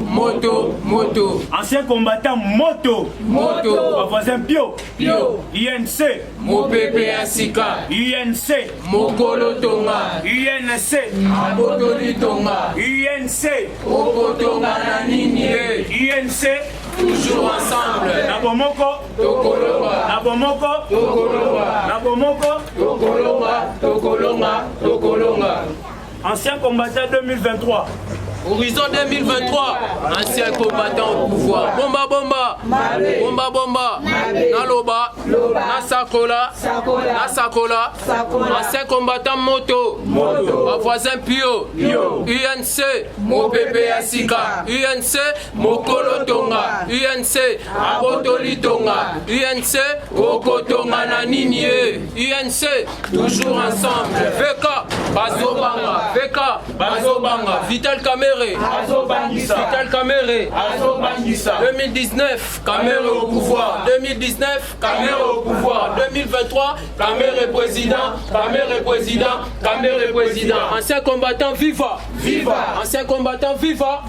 Moto. Ancien combattant Moto. Voisin Pio. INC. Mopepe Asika. INC. Mokolo Tonga. INC. Abotoli Tonga. INC. Okotonga Nanini. INC. Toujours ensemble. Nabomoko. Tokolonga. Ancien combattant 2023. Horizon 2023, ancien combattant au pouvoir. Bomba. Naloba. Nasakola. Ancien combattant Moto. Voisin Pio. UNC. Mopepe Asika. UNC. Mokolo Tonga. UNC. Abotoli Tonga. UNC. Okotonga Nanini. UNC. Toujours ensemble. VK. Bazobanga. Vital Kamere. Vital Kamere. 2019, Kamere au pouvoir. 2019, Kamere au pouvoir. 2023, Kamere président. Ancien combattant viva. Ancien combattant viva.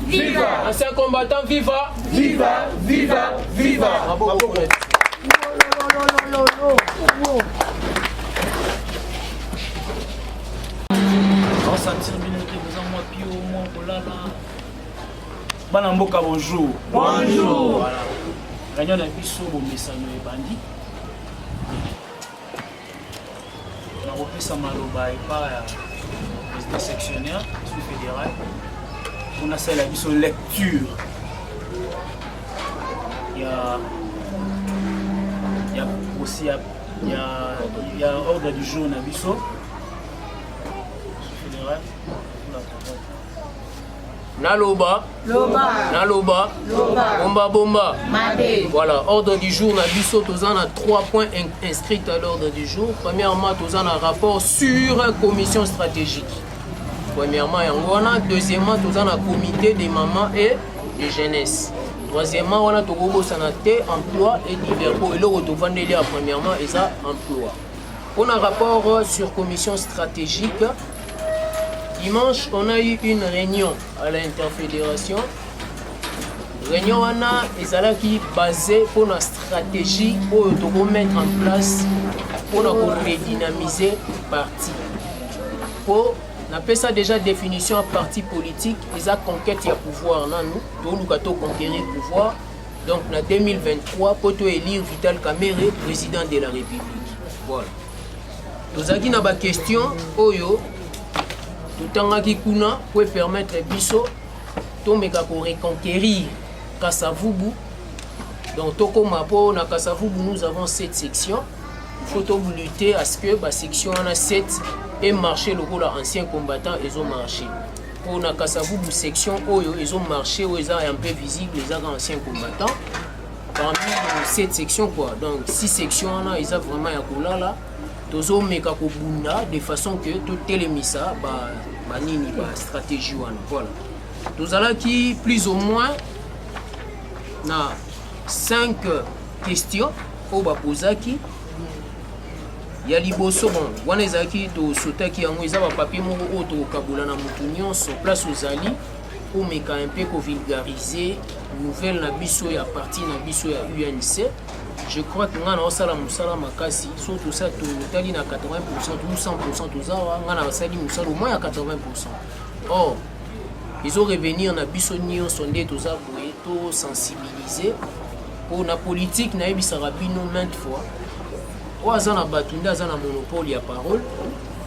Bana mboka bonjour. Bonjour. Réunion na biso bomesano ebandi. Na kopesa maloba epa ya président sectionnaire sous-fédéral. On a fait la biso lecture. Il y a ordre du jour na biso sous-fédéral. Naloba. Bomba. Voilà, ordre du jour, Nabiso, Tozan a 3 points inscrits à l'ordre du jour. Premièrement, Tozan a un rapport sur une commission stratégique. Premièrement, Yangwana. Deuxièmement, Tozan a un comité des mamans et de jeunesse. Troisièmement, on a Togobo Sanate, emploi et divers. Et le retour premièrement, et ça, emploi. On a un rapport sur commission stratégique. Dimanche, on a eu une réunion à l'interfédération. Réunion qui est basée pour la stratégie pour mettre en place pour redynamiser le parti. Pour on ça déjà définition à parti politique, ils ont conquête le pouvoir. Nous avons conquérir le pouvoir. Donc en 2023, pour élire Vital Kamere, président de la République. Voilà. Nous avons une question. Tout en kuna peut permettre biso to meka ko reconquérir Kasavubu. Donc toko mapo na Kasavubu nous avons 7 sections. Il faut lutter à ce que la section en a 7 et marcher le rôle ancien combattant ils ont marché. Pour na Kasavubu section ils ont marché où ils sont un peu visibles les anciens combattants. Parmi 7 sections quoi. Donc 6 sections ils ont vraiment ya kolala. Tozo meka ko bunda de façon que tout télémissa nini stratégie voilà. Tozala qui plus ou moins na 5 questions au bapozaki ya liboso bon wana ezaki to sotaki yango eza ba papier moko o to kabula na mutu nyonso place ozali pour meka un peu ko vulgariser nouvelle na biso ya parti na biso ya UNC. Je crois que nous avons sala musala makasi surtout ça totali na 80% ou 100% tozawa ngana basali musala au moins à 80%. Or ils ont revenir na biso nyo sondé toza pour sensibiliser pour la politique na ebisa rabino maintes fois. O azana batunda azana monopole ya parole.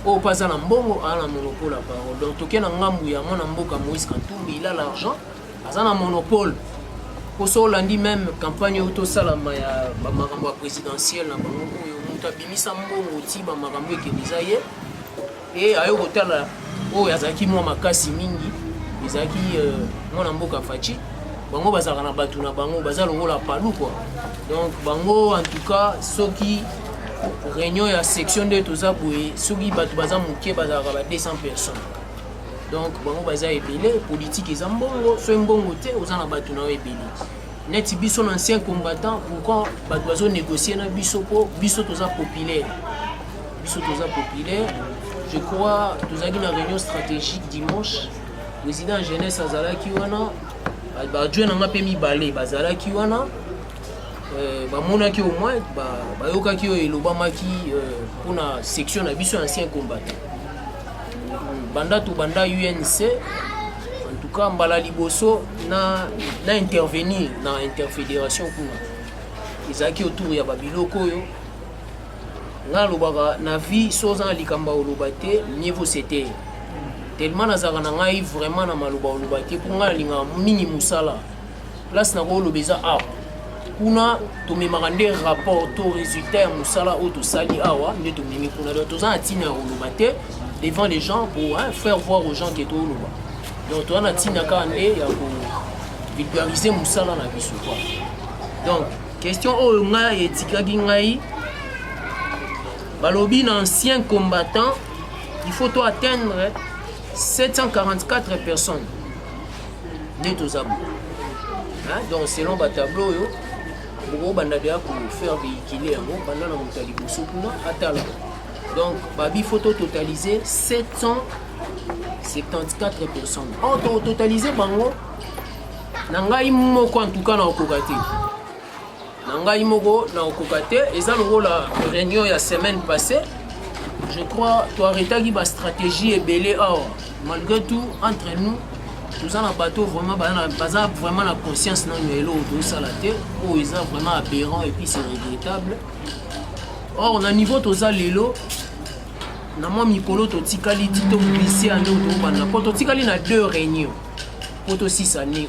O pas azana mbongo ana monopole ya parole. Donc tokena ngambu ya mwana mboka Moïse Katumbi il a l'argent azana monopole. Pour ça, on a dit même campagne auto salama ya makambo présidentielle na bango oyo mutu abimisa mbongo ti ba makambo ekebizaye et ayo kotala oyo azaki mwa makasi mingi ezaki mwana mboka fachi bango bazaka na batu na bango baza longola palu quoi. Donc bango en tout cas soki réunion ya section de toza boye soki batu baza muke bazaka ba 200 personnes. Donc bango baza ebele politique eza mbongo so mbongo te oza na batu na ebele net biso ancien combattant pourquoi bato bazo négocier na biso po biso toza populaire je crois tozaki na réunion stratégique dimanche président jeunesse azalaki wana badjoue nanga mpe mibale bazalaki wana bamonaki au moins bayokaki oyo elobamaki mpona section na biso ancien combattant banda to banda UNC en tout cas mbala liboso na intervenir na interfédération kuna ezalaki autour ya babiloko oyo nga lobaka na vie soza na likamba oloba te mieux vaut se taire tellement nazalaka na ngai vraiment na maloba oloba te mpo ngai nalingaka mingi mosala place na kooloba eza awa kuna tomemaka nde rapport to résultat ya mosala oyo tosali awa nde tomemi kuna donc toza na ntina ya koloba te devant les gens pour faire voir aux gens ke tooloba donc toza na ntina kaka nde ya kovulgariser mosala na biso quoi. Donc question oyo ngai etikaki ngai balobi na ancien combattant il faut to atteindre 744 personnes nde toza bo donc selon batableau oyo boko banda deya pour faire véhiculer yango banda na moto ya liboso kuna atala donc babi photo totalisé 774 personnes or totalisé bango na ngai moko en tout cas na okoka te na ngai moko na okoka te eza lokola réunion ya semaine passée je crois toarretaki bastratégie ebele awa malgré tout entre nous toza na bateau vraiment baza vraiment na conscience nano eloko tozosala te oyo eza vraiment aberrant et puis c'est regrettable. Or na niveau toza lelo na mwa mikolo totikali ti toglisse ande oyo tokobanda mpo totikali na 2 réunions mpo tosisane oyo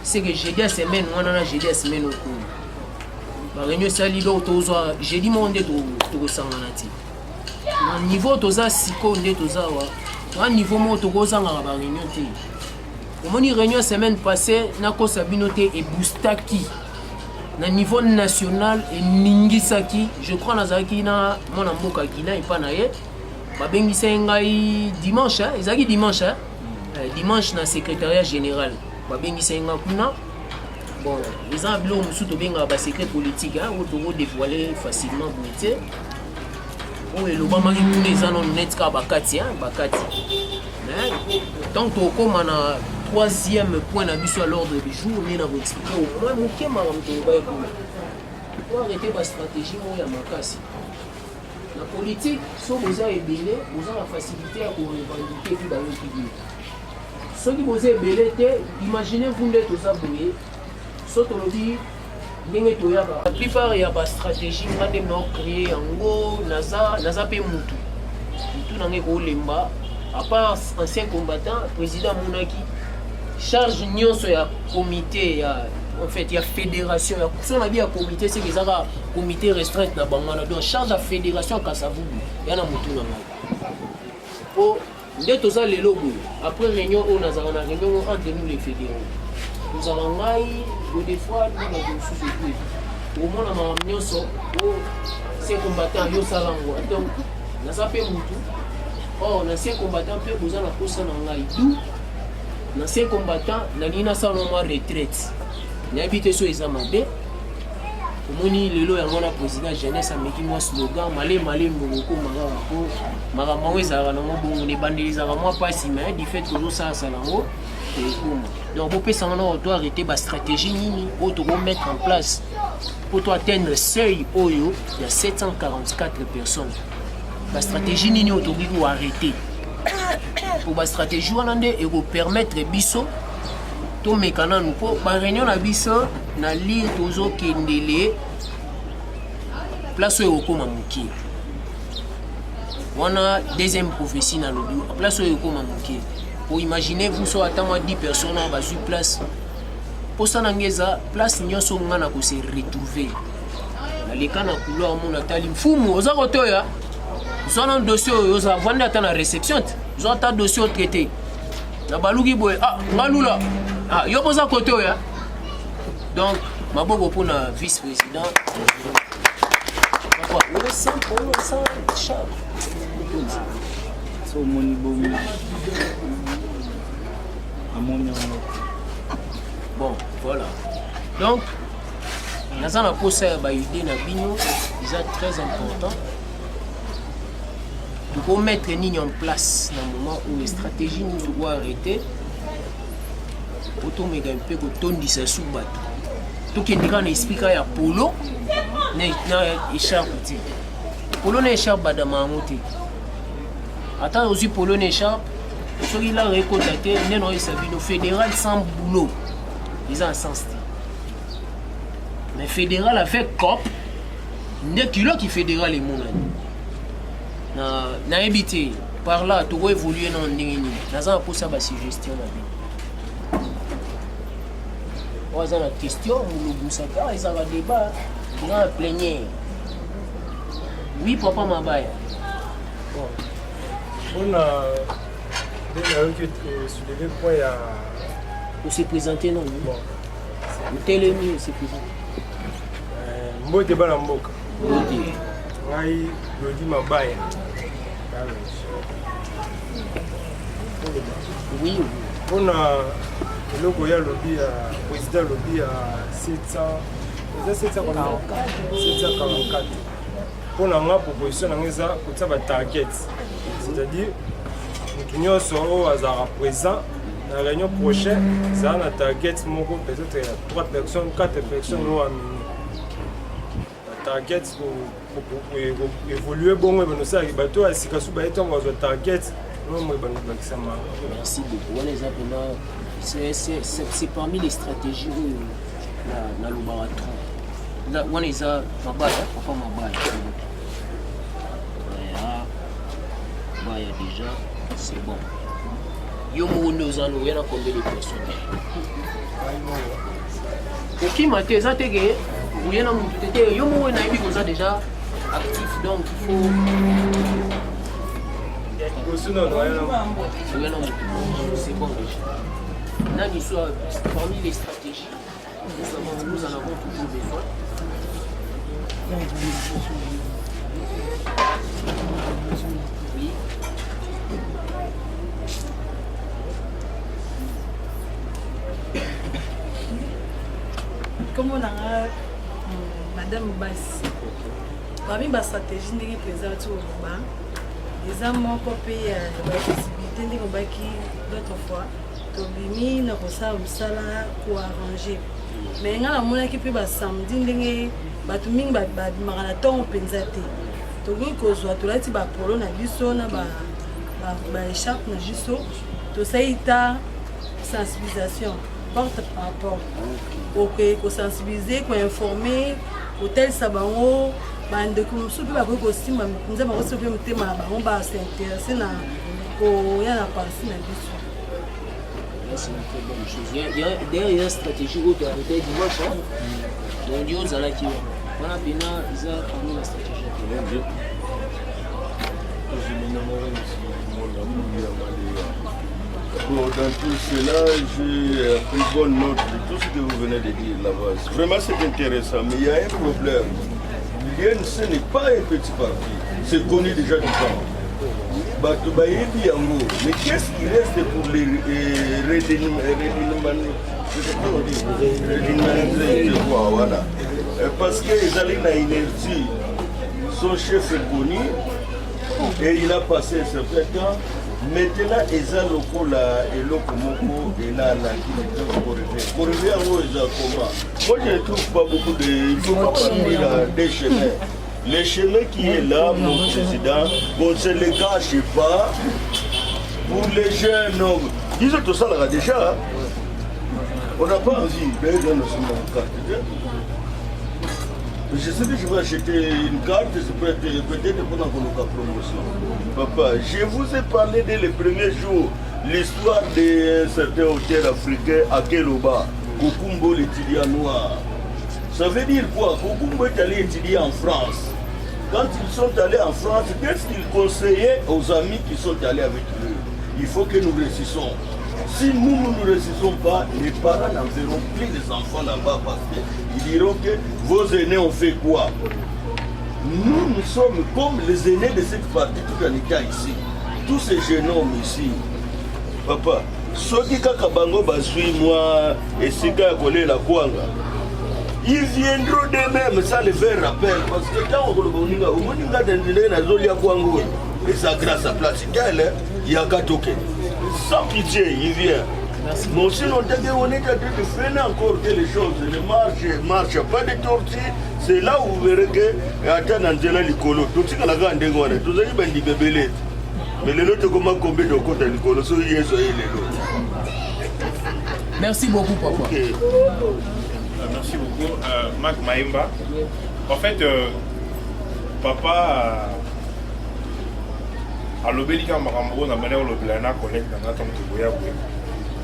c'est que jeudi ya semaine wana na jeudi ya semaine okolo baréunion esali loko tozwa jeudi moko nde tokosangana te na niveau toza sikoyo nde toza wa na niveau moko tokozangaka baréunion te omoni réunion semaine passée nakosa bino te eboostaki na niveau national eningisaki je crois nazalaki na mwana mboka Guinée epa na ye babengisa ngai dimanche ezalaki dimanche dimanche na secrétariat général babengisa nga kuna bon eza biloko mosusu tobengaka basecret politique oyo tokodévoile facilement boye te oyo elobamaki kuna eza nano net kaka bakati donc tokóma na 3e point na biso à l'ordre du jour nde na koexplike au moins moke makambo tolobai kuna po arrete bastratégie moko ya makasi na politique so boza ebele boza na facilité ya korevendike epi bayoki bino soki boza ebele te imaginez-vous nde toza boye so tolobi ndenge toyaka la plupart ya bastratégie nga nde naocrée yango naza mpe mutu nange kolemba à part ancien combattant président monaki charge nyonso ya comité ya en fait ya fédération ya so na bia comité c'est que ça comité restreint na bangana donc charge la fédération Kasavubu ya na mutu na ngai po nde toza lelo boye après réunion on a na réunion entre nous les fédéraux nous avons ngai des fois nous na sous plus au moins na ma nyonso o c'est combattant yo salango donc na sa pe mutu or l'ancien combattant peut vous en apposer dans l'aïdou l'ancien combattant n'a ni na sa normal retraite n'habite sur les amabé omoni lelo ya ngona président jeunesse ameki moi slogan malé mboko mara maweza na mobongo ne bandelisa moi pas mais du fait que ça salango et comme donc on peut s'en doit arrêter ba stratégie nini auto mettre en place pour toi atteindre seuil oyo il y a 744 personnes. La stratégie nini autobi ou arrêter pour la stratégie wana nde et permettre biso to mekana nous pour ba réunion na biso na lire tozo kendele place oyo koma moki wana deuxième prophétie na lobi place oyo koma moki pour imaginer vous so attendre 10 personnes ba sur place pour ça ngeza place nyonso ngana ko se retrouver na lekana couloir mon atali mfumu oza kotoya soit un dossier aux avants à la réception soit un dossier traité la balouki boy ah malula ah yo posa côté ya donc maboko pour na vice-président papa le sang chat so moni bomi amonia bon voilà donc naza na posa ba idée na bino c'est très important. Pour mettre nini en place dans le moment où les stratégies nous doivent arrêter otomeka mpe kotondisa su bato tokendeka na esplika ya polo na écharpe te polo na écharpe badama yango te ata ozwi polo na écharpe soki la rekota te ndenge oyesa bino fédéral sans boulot eza en sens te mais fédéral avec cop nde kiloki fédéral emonani nayebi te par là tokoévolue na ndenge nini naza na mposa basuggestion na bino oyo aza na question molobusaka ezaka débat eza na plénière oui papa mabaya mpona nde nayoki soulever point ya ose présente non bon otelemi ose présente mbote bana mboka mbote ngai lodi mabaya oui mpona eloko ya lobi ya président lobi ya 744 mpona nga proposition nango eza kotia batarget c'est-à-dire motu nyonso oyo azalaka présent na réunion prochaine ezala na target moko peut-être ya 3 personnes 4 personnes oyo amini target évoluer bongo ebanosalaki bato ya sika su baye ntango bazwa target omo ebakisama. Merci beaucoup. Wana eza mpena c'est parmi les stratégies oyo na lobaka trop wana eza mabaya papa mabaya baya déjà c'est bon yo moko nde oza noya na combien de personnes okima te eza teke oye na motu te te yo moko nayebi koza déjà actif donc il faut c'est bon déjà nani soit parmi les stratégies nous en avons toujours besoin. Oui. Comme on a Madame Bassi, parmi ma stratégie ndenge présente au Ruba, les amants copés la possibilité ndenge qui d'autres fois tobimi na kosala mosala ko arranger mais nga namonaki mpe basamedi ndenge bato mingi babimaka na ntongo mpenza te tokoki kozwa tolati bapolo na biso na baécharpe na biso tosali ta sensibilisation porte par porte okoki kosensibilize koinforme kotalisa bango bandeko mosusu mpe bakoki kosimba nzambe bakosi mpe motema na bango basinteresse na koya na parti na biso. C'est une très bonne chose. D'ailleurs, il y a une stratégie où tu as arrêté dimanche. Donc, Dieu nous a là qui voilà, Bina, ils ont parmi la stratégie. Bon, dans tout cela, j'ai pris bonne note de tout ce que vous venez de dire là-bas. Vraiment, c'est intéressant, mais il y a un problème. L'INC n'est pas un petit parti. C'est connu déjà du temps. Mais qu'est-ce qui reste pour les voilà. Parce qu'ils allaient dans l'inertie, son chef est connu et il a passé un certain temps. Maintenant, ils ont le coup là et le coup et là pour revenir comment. Moi, je ne trouve pas beaucoup de. Il faut pas parler des chemins. Le chemin qui est là, mon président, bon, c'est le gars, je sais pas, pour les jeunes hommes. Ils ont tout ça là déjà. On n'a pas envie de donner mon carte. Je sais que je vais acheter une carte, peut-être pour la promotion. Papa, je vous ai parlé dès les premiers jours l'histoire de certains auteurs africains à Keloba, Kokumbo l'étudiant noir. Ça veut dire quoi? Kokumbo est allé étudier en France. Quand ils sont allés en France, qu'est-ce qu'ils conseillaient aux amis qui sont allés avec eux? Il faut que nous réussissons. Si nous ne réussissons pas, les parents n'enverront plus les enfants là-bas parce qu'ils diront que vos aînés ont fait quoi? Nous sommes comme les aînés de cette partie tout en état ici. Tous ces jeunes hommes ici. Papa, ceux qui kakabango basui moi et sika collé la kwanga. Ils viendront d'eux-mêmes, ça les fait rappel. Parce que quand on regarde, au moins, il y a des zones et ça grâce à place. Il y a qu'à toquer. Sans pitié, il vient. Merci. Mais aussi, on est en train de freiner encore que les choses ne marchent pas de tortue. C'est là où vous verrez que attends Angela Licolo. Tout ce qu'on a gagné, tout ça, il y a des bébés. Mais les autres, comment combien de côté Licolo, c'est les autres. Merci beaucoup, papa. Okay. Merci beaucoup. Marc Maïmba. En fait, papa a l'obélika Marambo, on a mené au Lobelana collègue dans notre temps.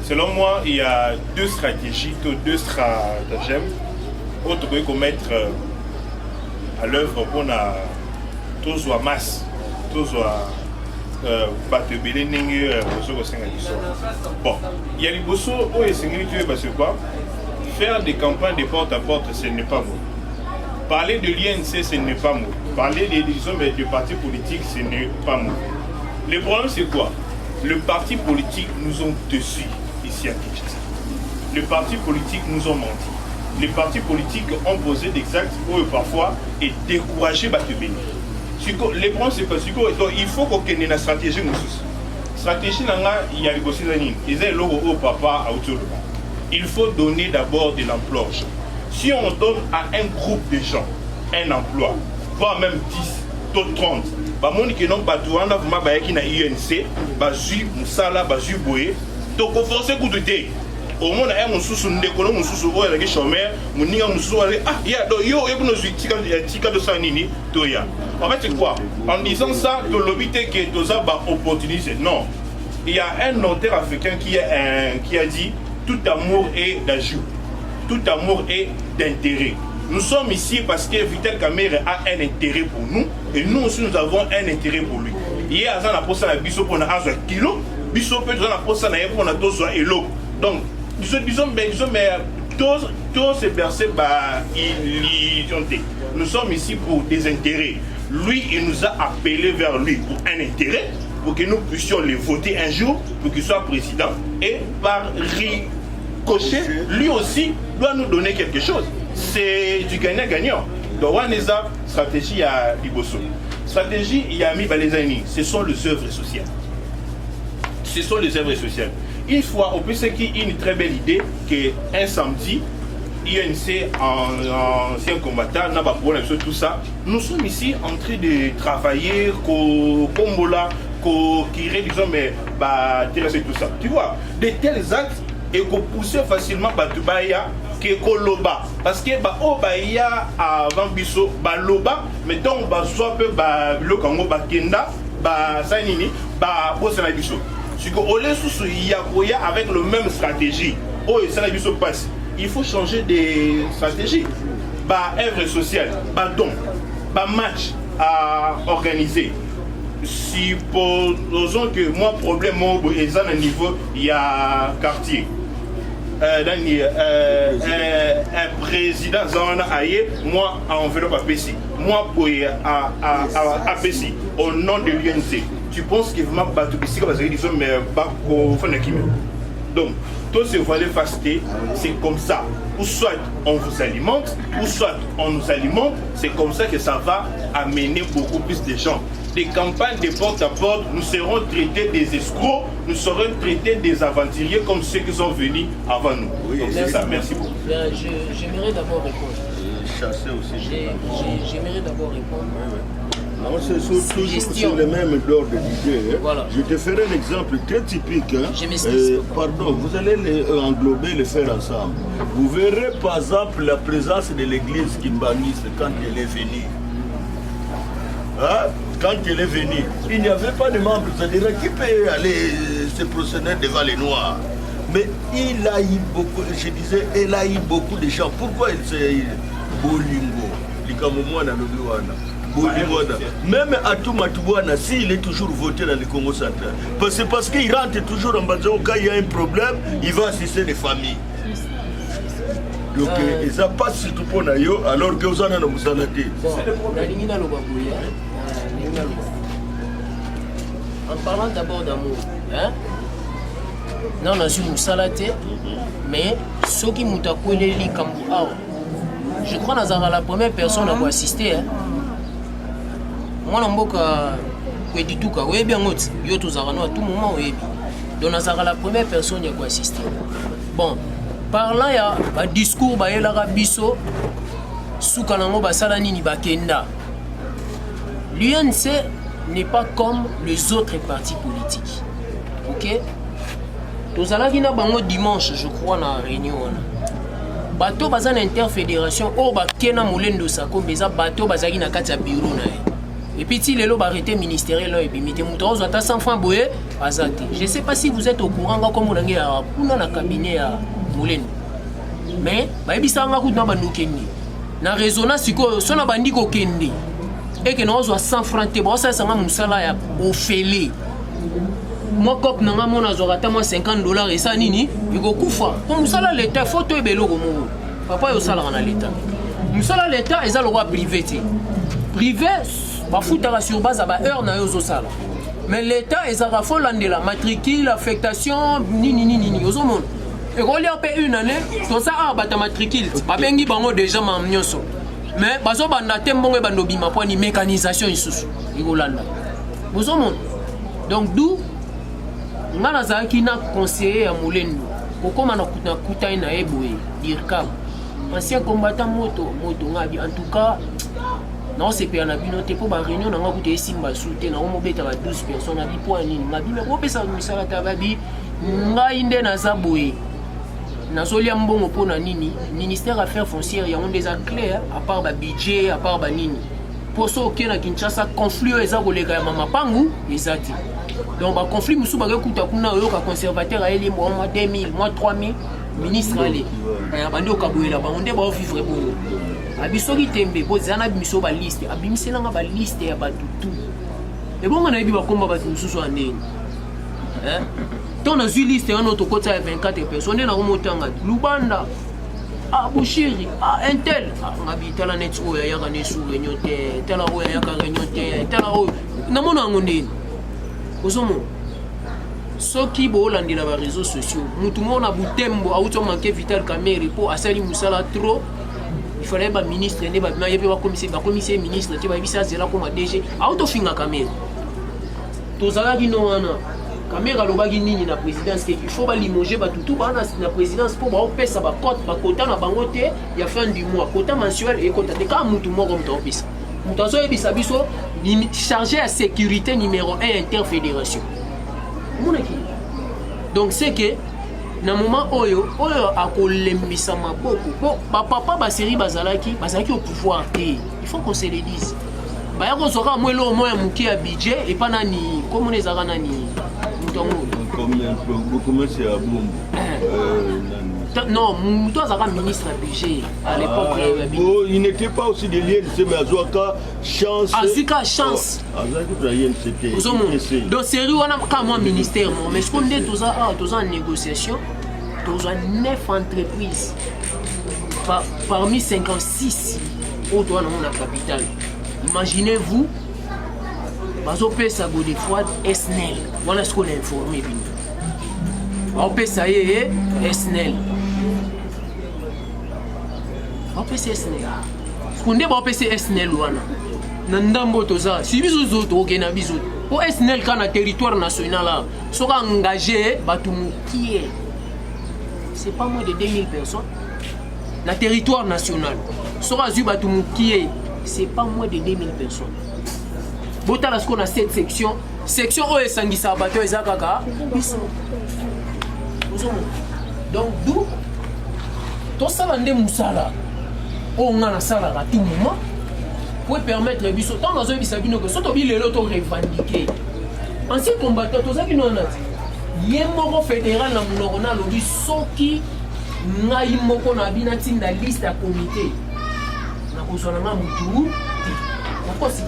Selon moi, il y a deux stratégies, deux stratagèmes pour commettre à l'œuvre pour tous soit masse, tous soit bon, il y a les bossos où est sécurité parce que quoi? Faire des campagnes de porte à porte, ce n'est pas bon. Parler de l'INC, ce n'est pas bon. Parler des partis politiques, ce n'est pas bon. Le problème, c'est quoi? Le parti politique nous ont déçus ici à Kinshasa. Les partis politiques nous ont menti. Les partis politiques ont posé des actes où parfois et découragé Batubini. Le problème, c'est parce qu'il faut qu'on ait une stratégie. Stratégie, il y a le papa à autour de moi. Il faut donner d'abord de l'emploi aux gens. Si on donne à un groupe de gens un emploi, voire même 10, 30, bah mon qui n'ont pas tout, on a vraiment qui na UNC, bah ju musala, bah ju boye, donc on force coup de thé. Au moins un mususu ndekolo mususu boye la chômeur, muninga mususu ale ah ya do yo ebono tika de sanini toya. En fait c'est quoi? En disant ça, de l'obité que toza ba opportunité. Non. Il y a un auteur africain qui a dit tout amour est d'ajout, tout amour est d'intérêt. Nous sommes ici parce que Vital Kamerhe a un intérêt pour nous et nous aussi nous avons un intérêt pour lui. Hier, on a posé la biso pour un kilo, biso peut on a posé la pour un dos elo. Donc, disons tous ces versets illusion. Nous sommes ici pour des intérêts. Lui, il nous a appelés vers lui pour un intérêt, pour que nous puissions les voter un jour, pour qu'il soit président et par ricochet, lui aussi doit nous donner quelque chose. C'est du gagnant-gagnant. Donc, on a une stratégie à Liboso. Stratégie, il y a mis les amis. Ce sont les œuvres sociales. Ce sont les œuvres sociales. Une fois, on peut se qu'il y a une très belle idée qu'un samedi, INC, ancien combattant, n'a pas de problème sur tout ça. Nous sommes ici en train de travailler, Kombola, qui disons, mais, tout ça. Tu vois, de tels actes, et qu'on pousse facilement Batubaya, que Koloba. Parce que Obaya avant Bisso, Baloba, mettons, soit peu, le Congo, Kenda, Sanini, Bosana Bisso. Si on est sous Yakoya avec la même stratégie, Bisso passe. Il faut changer de stratégie. Œuvre sociale, don, match à organiser. Si posons que moi, problème, est à un niveau, il y a quartier. Un président moi à enveloppe à Pessi, moi pour à Pessi, au nom de l'UNC. Tu penses qu'il va battre ici parce qu'ils sont donc, tous ces volets fastés, c'est comme ça. Ou soit on vous alimente, ou soit on nous alimente, c'est comme ça que ça va amener beaucoup plus de gens. Des campagnes de porte à porte, nous serons traités des escrocs, nous serons traités des aventuriers comme ceux qui sont venus avant nous. Oui, c'est ça, merci beaucoup. J'aimerais d'abord répondre. Chasser aussi. J'aimerais d'abord répondre. Non, c'est toujours sur le même ordre d'idée. Hein. Voilà. Je te ferai un exemple très typique. Hein. Pardon, vous allez englober, les faire ensemble. Vous verrez par exemple la présence de l'église kimbaniste quand elle est venue. Hein? Quand elle est venue, il n'y avait pas de membres. C'est-à-dire qui peut aller se procéder devant les Noirs. Mais il a eu beaucoup, je disais, elle a eu beaucoup de gens. Pourquoi elle s'est Bolingo, Likamoumouana, Lobiwana. Même à tout Matouana, s'il est toujours voté dans le Congo central, c'est parce qu'il rentre toujours en Banzao, quand il y a un problème, il va assister les familles. Donc, ça passe surtout pour Nayo, alors que vous en avez en parlant d'abord d'amour, hein? Non, on a su Moussalate, mais ceux qui m'ont appelé les Kambouao, je crois que la première personne à vous assister. Hein? Moi, Kwedituka oyebi yango ti yo tozalaka no à tout moment oyebi donc nazalaka la première personne ya koassister. Bon parlant ya badiscours bayelaka biso suka nango basala nini bakenda. L'UNC n'est pas comme les autres partis politiques. Ok? Tozalaki na bango dimanche je crois na réunion wana. Bato baza na interfédération o bakena molendo sako beza bato bazaki na kati ya bureau na ye. Et puis si lelo ba arrêté ministériel là et puis mité muto ozata 100 francs boye bazati. Je sais pas si vous êtes au courant comme on a kuna na cabinet ya molendo. Mais bayebisa nga kutu na bandukendi. Na raisonna siko sona bandi ko kende. Et que nous avons 100 francs te bossa sanga musala ya ofele. Moi cop nanga mona zorata moi $50 et ça nini iko kufa. Pour musala l'état photo e beloko mo. Papa yo sala na l'état. Musala l'état eza le roi privé te. Privé ba futara sur base ba heure na yo zo sala. Mais l'état ezaka fo landela matricule affectation nini ozo mon. Et roli en une année, tout ça a bata matricule. Ba bengi bango déjà ma nyonso. Mais bazo banda tembongo bando bima po ni mécanisation isusu. Igolanda. Ozo mon. Donc d'où nga nazalaki na conseiller ya molendo kokoma na kuta na eboye dirkam ancien combattant moto ngabi en tout cas non c'est pas na bino te po ba réunion na nga kuta esimba soute na mo beta ba 12 personnes abi po nini ngabi me ko pesa misala tababi nga inde na zaboye na zolia mbongo po na nini ministère affaires foncières ya on des clair à part ba budget à part ba nini pour ça ok na Kinshasa conflit eza koleka ya mama pangu ezati. Donc le conflit musu ba kuta kuna yoka conservateur a eli moi 2000 moi 3000 ministre allé bandi okaboyela ba onde ba vivre bon abisoki tembe bozana biso ba liste abimisela nga ba liste ya batutu et bon na yebi ba komba ba mususu andeni ton azu liste en autre côté ya 24 personnes na komotanga Lubanda Bouchiri Intel ngabitala net oya yaka ne su réunion te tala oya yaka réunion te tala o na mona ngondeni ozomo soki bolandela ba réseaux sociaux mutu mona butembo auto manquer Vital Kamerhe po asali musala trop il fallait ba ministre ne ba yepe ba commissaire ministre te ba bisa zela comme DG auto finga Kamerhe tozala bino wana Kamerhe alobaki nini na présidence que il faut ba limoger ba tutu ba na présidence pour ba opesa ba cote ba quota na bango te ya fin du mois quota mensuel et quota de ka mutu moko mtopesa mutazo ebisa biso chargé à sécurité numéro 1 interfédération. Donc c'est que na moment oyo a kolembisa maboko po papa ba série bazalaki au pouvoir et il faut qu'on se le dise. Ba yako soka mwelo moya muki a budget et pas nani comme les arana ni mutongo comment c'est à Bombo non, toi ça ministre budget à l'époque. Il n'était pas aussi de l'INC mais Azuaka chance. Azuka chance. Donc c'est on a quand moi ministère mais ce qu'on dit tous en négociation, tous en 9 entreprises parmi 56 autres dans la capitale. Imaginez-vous, bazo pesa go des fois SNEL. Voilà ce qu'on a informé bien. On pesa yé SNEL. On pesa SNEL. Ce qu'on dit on pesa SNEL wana. Nandambo toza. Si biso zoto okena biso. Pour SNEL kana territoire national là, sera engagé batumukie. C'est pas moins de 2000 personnes. Na territoire national. Sera zu batumukie. C'est pas moins de 2000 personnes. Botala ce qu'on a cette section. Section où est sangisa bateau et zakaka. Donc d'où tout ça l'ande musala. On a la salle à tout moment. Pour permettre biso tant dans un bisabino que soto bile l'auto revendiquer. Ancien combattant tout ça qui nous a dit. Yemoko fédéral na munokona lobi soki ngai moko na bina tinda liste à comité. Na kozonanga mutu. Na kosi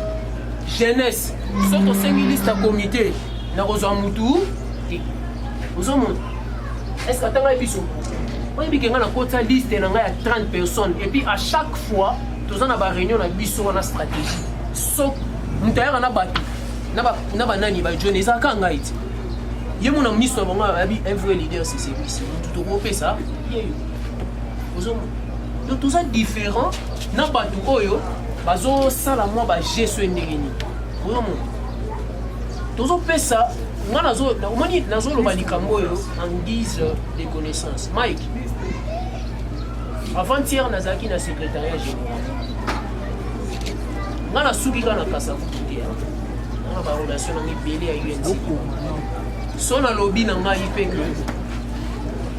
jeunesse soto 5000 liste à comité. Na kozwa mutu. Ozomon. Est-ce que tu as vu ça? Oui, on a une liste de 30 personnes. Et puis à chaque fois, nous avons une réunion, on a une stratégie. Sauf que nous avons un bateau. Nous avons un jeune. Nous avons un ministre, un vrai leader, c'est celui-ci. Tout le monde fait ça. Donc tout ça différent. Nous avons un bateau. Nous avons un gestion. tozopesa nga omoni nazoloba likambo oyo en guise de connaissance. Mike, avant-hier nazalaki na secrétariat général nga nasuki kaka na Kasavubu te na barelation na mibele ya UNC so nalobi na ngai mpe ke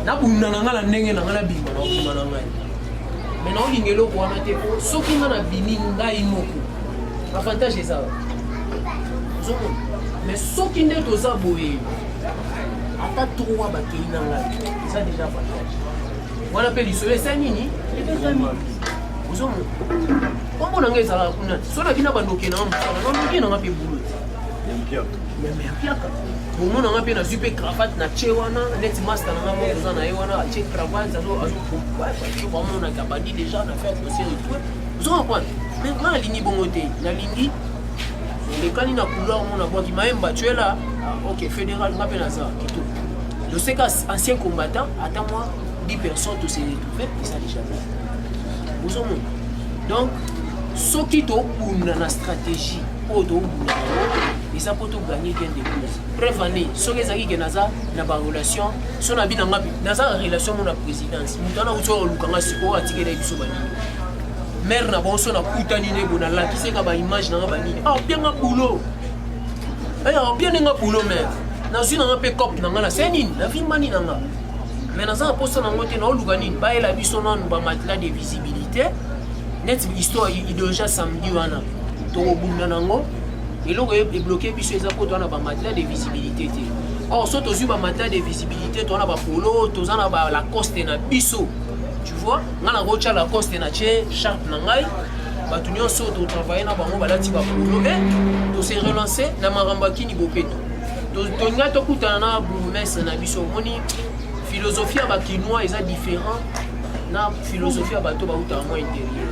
nabunda na nga na ndenge na nga nabima na okuma na ngai me naolinga eloko wana te po soki nga nabimi ngai moko avantage eza ozomona mais soki nde toza boye ata 3 bakei na ngai eza déjà avantage wana mpe lisolo esa nini ozomona kombo na ngai ezalaka kuna so nabi na bandoke na nga mosala naloki na nga mpe bulo meme ya piaka bomona nga mpe nazwi mpe cravate na tie wana neti master na nga moko oza na ye wana atie cravate azobamonaka bandi déjà na fait atmosphère etue ozokomprendre mais nga nalingi bongo te nalingi lekani na couleur mona bwaki mayemba tu es là ok fédéral nga mpe naza kito je sais que ancien combattant ata moi 10 personnes to se retrouver ça déjà ozomona donc soki tobunda na stratégie oyo tobunda eza mpo toganye gain de cause preuve année soki ezalaki ke naza na barelation so nabi na nga naza na relation mo na présidence moto wana uti oyo olukanga sikoyo atikela biso banini maire na bonso nakutani ne bo nalakiseka baimage nanga banini obianga bulo obianenga bulo maire nazwi nanga mpe cope nanga na se nini navimani nanga mais naza na posa nango te naoluka nini bayela biso nanu bamatela de visibilité net histoire idéologie samedi wana tokobunda nango eloko ebloke biso eza po toza na bamatela de visibilité te or so tozwi bamatela de visibilité toza na bapolo toza na balacoste na biso tu vois nga na kotya lacoste na tie sharpe na ngai bato nyonso totravaille na bango balati bapolo e tose relance na makambo akini bopeto tolingai tokutana na bourgmestre na biso omoni philosophie ya bakinois eza différent na philosophie ya bato bautaka mwa intérieur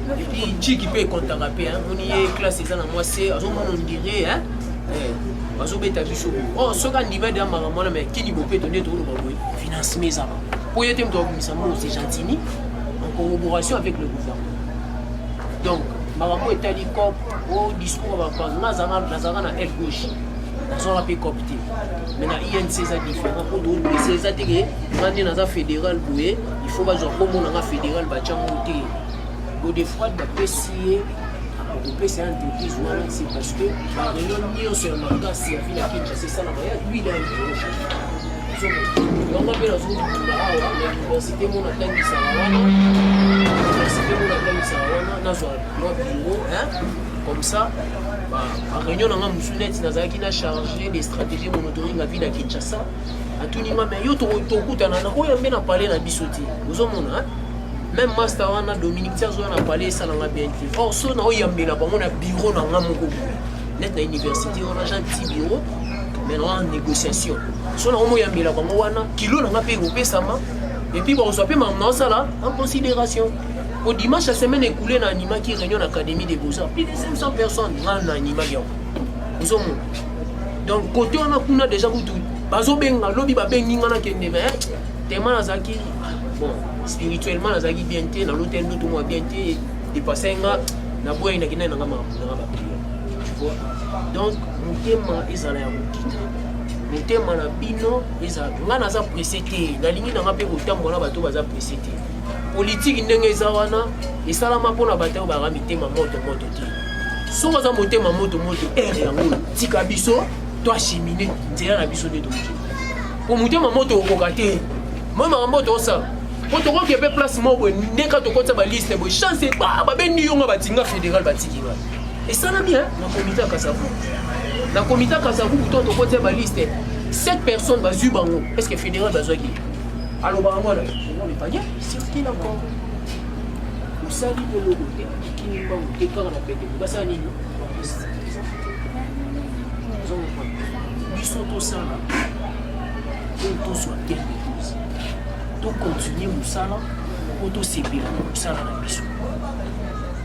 et puis Tchiki peut contacter pe hein on y est classe eza na moi c'est azomona on dirait hein bazobeta biso oh soka ndima de makamona mais kini bopeto nde tolo baboy financement ça pour yete mto komisa mo c'est gentini en collaboration avec le gouvernement donc makambo etali cop au discours ba nazanga na aile gauche nazanga pe copté mais na INC c'est différent pour d'autres c'est ça te que ngandi naza fédéral boye il faut bazwa komona nga fédéral ba tchango te des fois d'apprécier un entreprise c'est parce que la réunion sur le marché c'est la ville qui c'est ça la voyage lui il a un bureau donc on appelle l'université mon atteint Sarawana l'université mon atteint Sarawana dans un bureau hein comme ça la réunion on a musulette nazaki na chargé des stratégies monitoring la ville à Kinshasa à tout niveau mais yo to kutana na ko yambe na parler na bisoti ozomona hein même master wana Dominique Tiazo na parlé ça na bien te or so na oyambela bango na bureau na nga moko net na université on a gentil bureau mais en négociation so na oyambela bango wana kilo na nga pe kopesama et puis bon so pe maintenant ça là en considération au dimanche la semaine écoulée na anima qui réunion académie des beaux-arts plus de 500 personnes na anima ya ozomo donc côté on a kuna déjà tout bazo benga lobi ba bengi ngana kende mais tellement nazaki bon spirituellement nazaki bien te na l'hôtel nous tout moi bien te dépasser nga na boya ina kina nga ba tu vois donc motema ezala ya kokita motema na bino ezala nga naza pressé te nalingi nanga pe kotambola bato baza pressé te politique ndenge eza wana esalama mpona bato baka mitema moto te so baza motema moto ere yango tika biso to achemine nzela na biso nde tokoki po motema moto okoka te moi makambo tosala po tokoki epe place moko ndeka tokotisa baliste boye chance babendi yonga batinga fédéral batiki wana esala bien na komité ya Kasavubu na komité ya Kasavubu to tokotisa baliste 7 personnes bazwi bango est-ce que fédéral bazwaki alobaka ngwana le panier circule encore osali mpe logo te akini mbango te kaka na pete basala nini biso tosala oyo tozwa gain de cause tocontinue mosala po tosepela na mosala na biso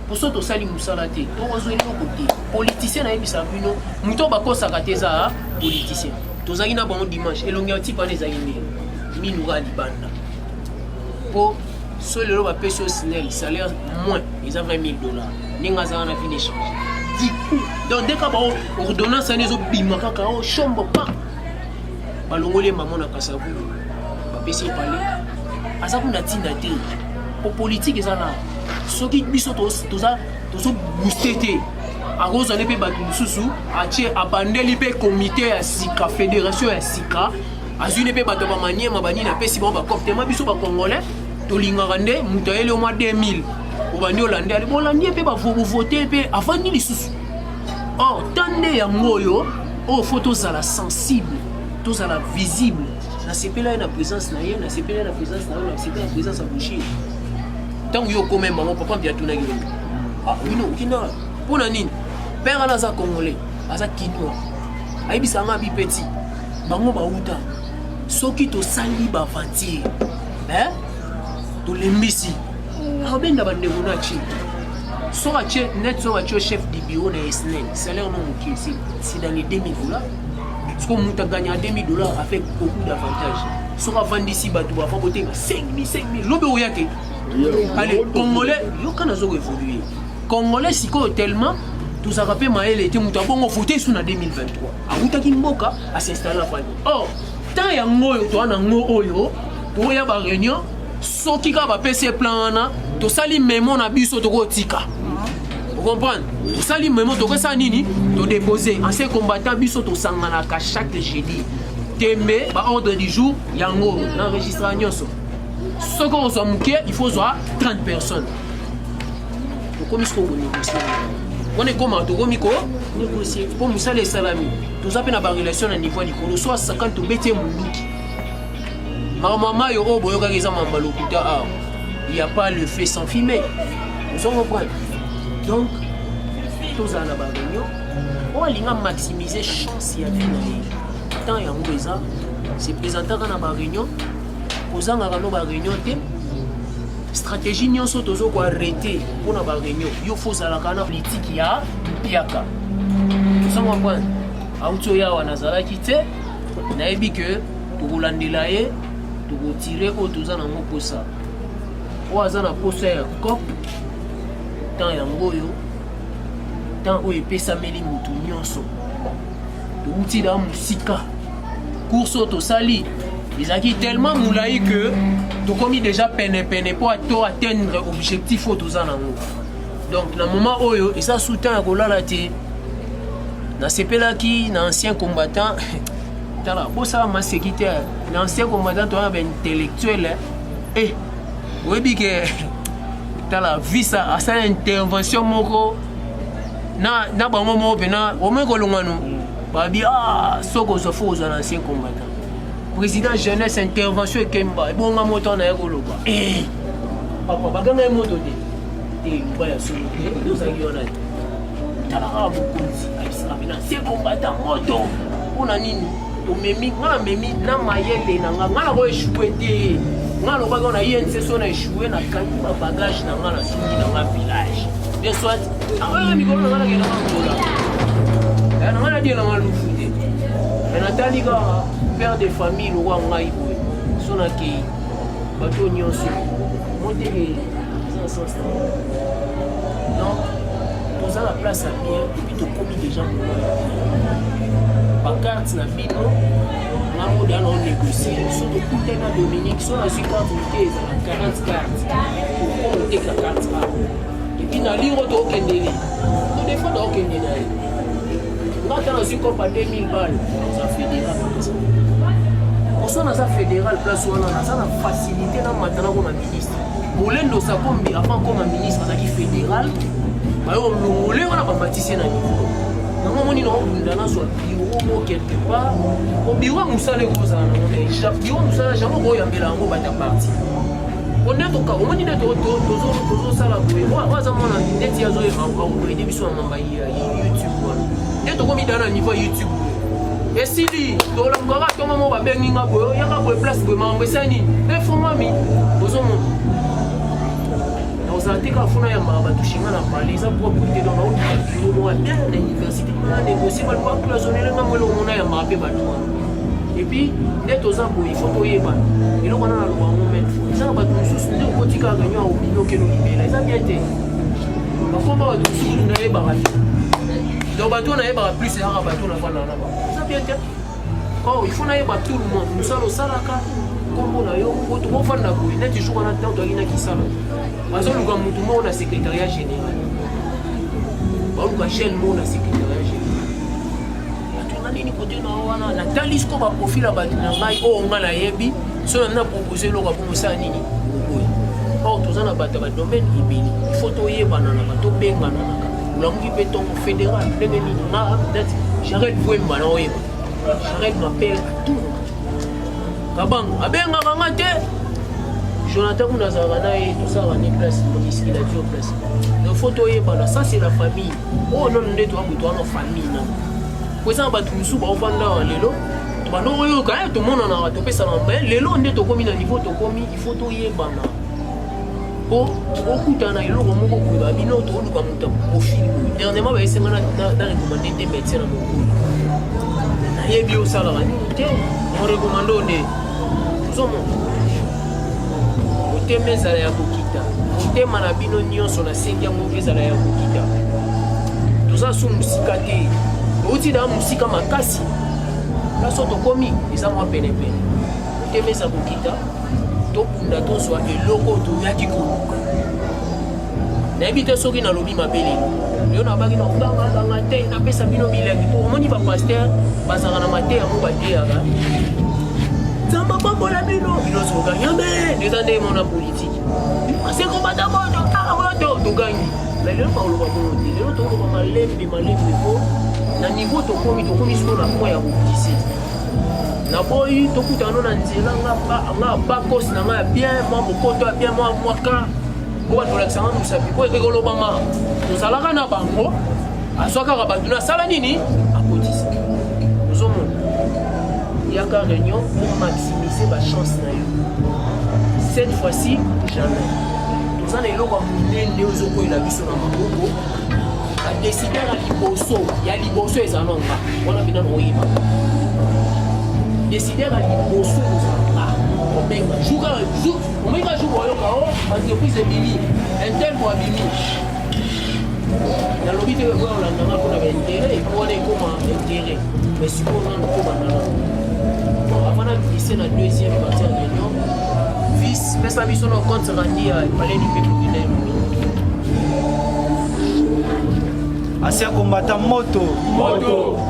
poso tosali mosala te tokozwa eloko te politicien nayebisaka bino moto bakosaka te eza politicien tozalaki na bango dimanche elongi ya tipana ezalaki nde minuka ya libanda po so lelo bapesi yo sinel salaire moins eza $20,000 ndenge azalaka na vie d'échange du coup Donc dès que ordonnance a des bimaka kao chambre pas. Balongole maman na kasavu. Ba pesi parler. Asa kuna tina te. Pour politique ça là. Soki biso to ça booster te. A cause on peut battre susu, a tie abandeli pe comité à Sika fédération à Sika. Azune pe battre ba manier ma bani na pesi bon ba comportement biso ba congolais. To lingande mutaele au mois 2000. Au bandi hollandais ali hollandais pe ba voter pe avant ni lisusu. Or tande ya moyo o photos à la sensible, tous à la visible. Na sepela na présence na ye, na sepela na présence na na sepela na présence à boucher. Tant yo comme maman papa bien tout na gelo. Ah oui non, kina. Pour nani? Père na za congolais, aza kino. Aibisa nga bi petit. Bango ba uta. Soki to sali ba vantir. To lembisi. Abenda ba ndekuna chi. So a net so a chef du bureau de SNEL. Salaire non qui c'est dans les $2000. Parce qu'on monte à gagner $2000 avec beaucoup d'avantages. So a vendu ici bateau avant boter 5000. Lobe oyake. Allez, Congolais, yo kana zo évoluer. Congolais siko tellement tout ça rappelle maël était mutabongo voter sur na 2023. A utaki mboka a s'installer la famille. Or, tant ya ngoyo to na ngo oyo, to ya ba réunion, soki ka ba PC plan na, to sali memo na biso to ko tika. Vous comprenez? To sali memo to ko sa nini, to déposer ancien combattant biso to sangana ka chaque jeudi. Tembe ba ordre du jour yango l'enregistrement nyonso. Ce qu'on soit mouké, il faut soit 30 personnes. Comme ce qu'on négocie. On est comment? On négocier. Pour nous, ça les salami. Tout ça, on a une relation à niveau du colo. Soit 50 ou bêtez mon look. Ma maman, il n'y a pas le fait sans filmer. Vous comprenez? Donc, tout ça, on a une réunion. On a maximiser la chance de vie. Tant il y a un besoin, c'est présenté dans la réunion. Posant à la réunion, stratégie n'y a pas arrêté pour la réunion. Il faut que la politique ya piaka. Vous comprenez? Autoya wa nazala kite na ebi que to landela ye to tirer au toza na mokosa. O azana posa ya cop tant ya ngoyo tant o epesa meli mutu nyonso. To uti da musika. Course to sali. Ils ont tellement moulai que tu commis déjà peine pour atteindre l'objectif au tous en amour. Donc, dans le moment où ils ont soutenu à Gola, dans ce pays-là, qui ancien combattant, pour ça, ma sécurité, l'ancien combattant, tu as un intellectuel. Et, oui, que tu as la vie, ça, à sa intervention, na ba moment venant, au moins que l'on a nous, ah, ce qu'on se fait aux anciens combattants. Président jeunesse intervention et Kemba et bon moto na yako eh papa baganga moto de ba ya solo nous a yona tala bukunzi abisa bina c'est combattant moto ona nini to memi na mayele na ngala ko échouer te ngalo ba na yense so na échouer na kanti ba bagage na ngala sungi na village de soit ah mi ko na ngala ke na ngala na ngala dia na ngala fute na tali ga père de famille le roi Ngaïbo son accueil bateau nyonso monter les sens donc tous à la place à bien et puis tu commis des gens par carte na bino na moda na négocier surtout coûter na Dominique son a su carte monter à 40 cartes pour monter la carte et puis na liro to kendeli to des fois do kendeli na quand on a su comme à 2000 balles ça fait des racontes. On a fédéral place où on a la facilité dans maintenant comme ministre. Bolendo ça comme avant comme ministre ça qui fédéral. Bah on le on a pas bâtissé na niveau. Non on est dans soit bureau quelque part. Au bureau musale ko ça na bureau musale jamais ko yambela ngo bata parti. On est au cas on est to ça la boue. Moi ça mon net ya zo encore pour aider biso mamba YouTube. Et to comme dans niveau YouTube. Et si dit, dans le cas où on va bien y avoir, il y a pas de place pour m'embêter ça ni. Mais faut m'ami, aux hommes. Dans un tel cas, faut y avoir un toucher mal à parler, ça propriété dans la haute, on a bien l'université, on a négocié, on va cloisonner le même on a un mappé bateau. Et puis, d'être aux impôts, il faut y aller. Et là, on a la loi, on met. Ça va tout sous le côté qui a gagné au milieu que nous libérons. Ça a bien été. Parfois, on va tout sous le nez baraté. Donc bateau na yeba plus ya bateau na vana na ba. Ça bien te. Oh, il faut na yeba tout le monde. Nous allons salaka. Comme na yo, ko to vana ko ina ti jour na temps to ina ki sala. Bazo luka mutu mo na secrétariat général. Ba luka chef mo na secrétariat général. Bato na nini côté na wana na talis ko ba profil ba na ngai o nga na yebi. So na proposer lo ka pour ça nini. Or tous en abattre ba domaine ibili. Il faut to yeba na bato benga na. L'homme béton fédéral, j'arrête de voir mon j'arrête ma père à tout. Kabang, abenga kangate. Jonathan Nazarana et tout ça on est place, ici il a dit au place. Le photo est pas là, ça c'est la famille. Oh non, on est toi notre famille non. Pour ça on va tout sous ba vendre lelo. Ba no yo quand tout le monde en a topé ça en ben. Lelo on est au commis niveau to commis, il faut to yebana. Beaucoup d'années, il y a beaucoup de gens qui ont été profil. Dernièrement, il y a recommandé des médecins dans mon cours. Il y a bio salarié. On recommande des choses. On te met à la Kokita. On te manabino nyon sur la 5e mauvaise à la Kokita. Tout ça, c'est musicaté. On dit dans la musique à ma casse. Là, c'est au commis. Et ça, moi, peine. On te met à Kokita. Topunda to soit eloko to yaki koluka na ebite soki na lobi mabele yo na baki na nganga te na pesa bino bilengi to moni ba pasteur bazanga na mate ya mo bateaka zamba bambola bino so ganyame ndezande mona politique ase ko bata moto moto to ganyi la lelo pa oloba mo lelo to ko malembe ko na niveau to komi so na kwa ya obdisi na boy to kutano na nzela nga bakos na nga bien moi mokoto bien moi mwaka ko ba tola tsanga musapi ko ekolo bama to salaka na bango aswaka ka batuna sala nini akotisa zomo ya ka réunion pour maximiser ba chance na yo cette fois-ci jamais to sana eloko munene ozoko ila biso na maboko a décider ya liboso ezanonga wana bina no yima décider à l'imposer on va jouer entreprise de Bimi, un tel pour Bimi. Dans l'objet de voir l'endroit qu'on avait intérêt et pour aller comment intérêt. Mais si on a bon, avant de glisser la deuxième partie de réunion, vice, mais ça mission au compte rendu à parler du peuple guinéen. Ancien combattant moto.